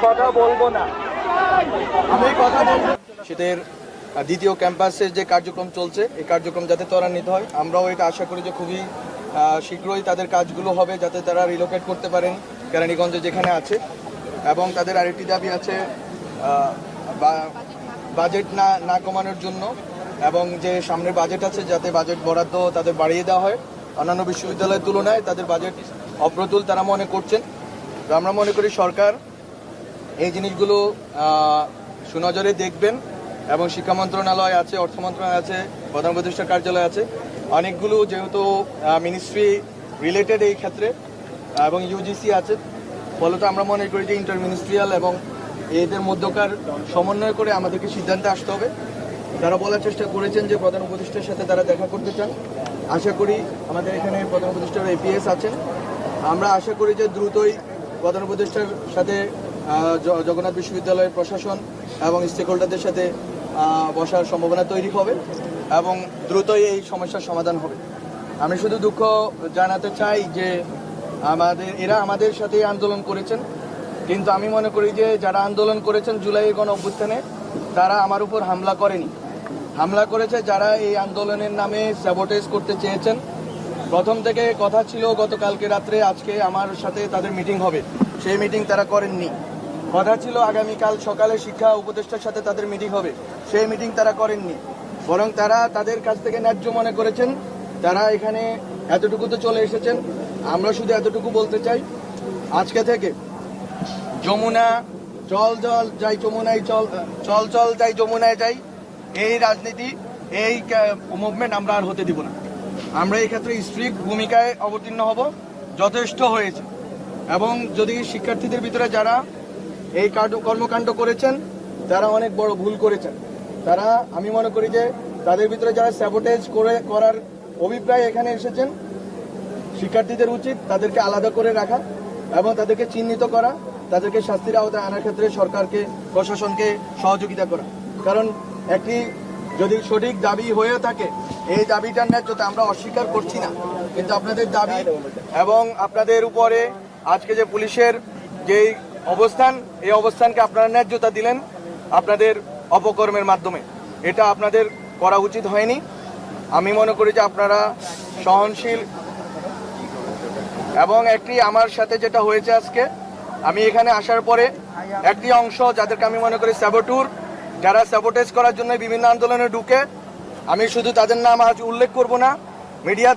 কথা বলবো না, আমি কথা বলবো। শীতের দ্বিতীয় ক্যাম্পাসের যে কার্যক্রম চলছে, এই কার্যক্রম যাতে ত্বরান্বিত হয়, আমরাও এটা আশা করি যে খুবই শীঘ্রই তাদের কাজগুলো হবে, যাতে তারা রিলোকেট করতে পারেন কেরানীগঞ্জে যেখানে আছে। এবং তাদের আরেকটি দাবি আছে বাজেট না কমানোর জন্য, এবং যে সামনের বাজেট আছে যাতে বাজেট বরাদ্দ তাদের বাড়িয়ে দেওয়া হয়। অন্যান্য বিশ্ববিদ্যালয়ের তুলনায় তাদের বাজেট অপ্রতুল তারা মনে করছেন। তো আমরা মনে করি সরকার এই জিনিসগুলো সুনজরে দেখবেন, এবং শিক্ষা মন্ত্রণালয় আছে, অর্থ মন্ত্রণালয় আছে, প্রধান উপদেষ্টার কার্যালয় আছে, অনেকগুলো যেহেতু মিনিস্ট্রি রিলেটেড এই ক্ষেত্রে, এবং ইউজিসি আছে। ফলত আমরা মনে করি যে ইন্টারমিনিস্ট্রিয়াল এবং এদের মধ্যকার সমন্বয় করে আমাদেরকে সিদ্ধান্তে আসতে হবে। তারা বলার চেষ্টা করেছেন যে প্রধান উপদেষ্টার সাথে তারা দেখা করতে চান। আশা করি আমাদের এখানে প্রধান উপদেষ্টার এপিএস আছেন, আমরা আশা করি যে দ্রুতই প্রধান উপদেষ্টার সাথে জগন্নাথ বিশ্ববিদ্যালয়ের প্রশাসন এবং স্টেক হোল্ডারদের সাথে বসার সম্ভাবনা তৈরি হবে, এবং দ্রুতই এই সমস্যার সমাধান হবে। আমি শুধু দুঃখ জানাতে চাই যে এরা আমাদের সাথে আন্দোলন করেছেন, কিন্তু আমি মনে করি যে যারা আন্দোলন করেছেন জুলাই গণ অভ্যুত্থানে, তারা আমার উপর হামলা করেনি। হামলা করেছে যারা এই আন্দোলনের নামে স্যাবোটেজ করতে চেয়েছেন। প্রথম থেকে কথা ছিল গতকালকে রাত্রে আজকে আমার সাথে তাদের মিটিং হবে, সেই মিটিং তারা করেননি। কথা ছিল আগামীকাল সকালে শিক্ষা উপদেষ্টার সাথে তাদের মিটিং হবে, সেই মিটিং তারা করেননি। বরং তারা তাদের কাছ থেকে ন্যায্য মনে করেছেন, তারা এখানে এতটুকু তো চলে এসেছেন। আমরা শুধু এতটুকু বলতে চাই, আজকে থেকে যমুনা চল চল যাই যমুনায় চল চল যাই যমুনায় যাই, এই রাজনীতি, এই মুভমেন্ট আমরা আর হতে দিব না। আমরা এই ক্ষেত্রে স্ট্রিক্ট ভূমিকায় অবতীর্ণ হব, যথেষ্ট হয়েছে। এবং যদি শিক্ষার্থীদের ভিতরে যারা এই কর্মকাণ্ড করেছেন তারা অনেক বড় ভুল করেছেন, তারা আমি মনে করি যে তাদের ভিতরে যারা স্যাবোটেজ করার অভিপ্রায় এখানে এসেছেন, শিক্ষার্থীদের উচিত তাদেরকে আলাদা করে রাখা এবং তাদেরকে চিহ্নিত করা, তাদেরকে শাস্তির আওতায় আনার ক্ষেত্রে সরকারকে, প্রশাসনকে সহযোগিতা করা। কারণ একটি যদি সঠিক দাবি হয়ে থাকে, এই দাবিটার ন্যায্যতা আমরা অস্বীকার করছি না, কিন্তু আপনাদের দাবি এবং আপনাদের উপরে আজকে যে পুলিশের যেই অবস্থান, এই অবস্থানকে আপনারা ন্যায্যতা দিলেন আপনাদের অপকর্মের মাধ্যমে, এটা আপনাদের করা উচিত হয়নি। আমি মনে করি যে আপনারা সহনশীল। এবং একটি আমার সাথে যেটা হয়েছে আজকে, আমি এখানে আসার পরে একটি অংশ যাদেরকে আমি মনে করি স্যাবোটুর, যারা স্যাবোটেজ করার জন্য বিভিন্ন আন্দোলনে ঢুকে, আমি শুধু তাদের নাম আজ উল্লেখ করব না, মিডিয়া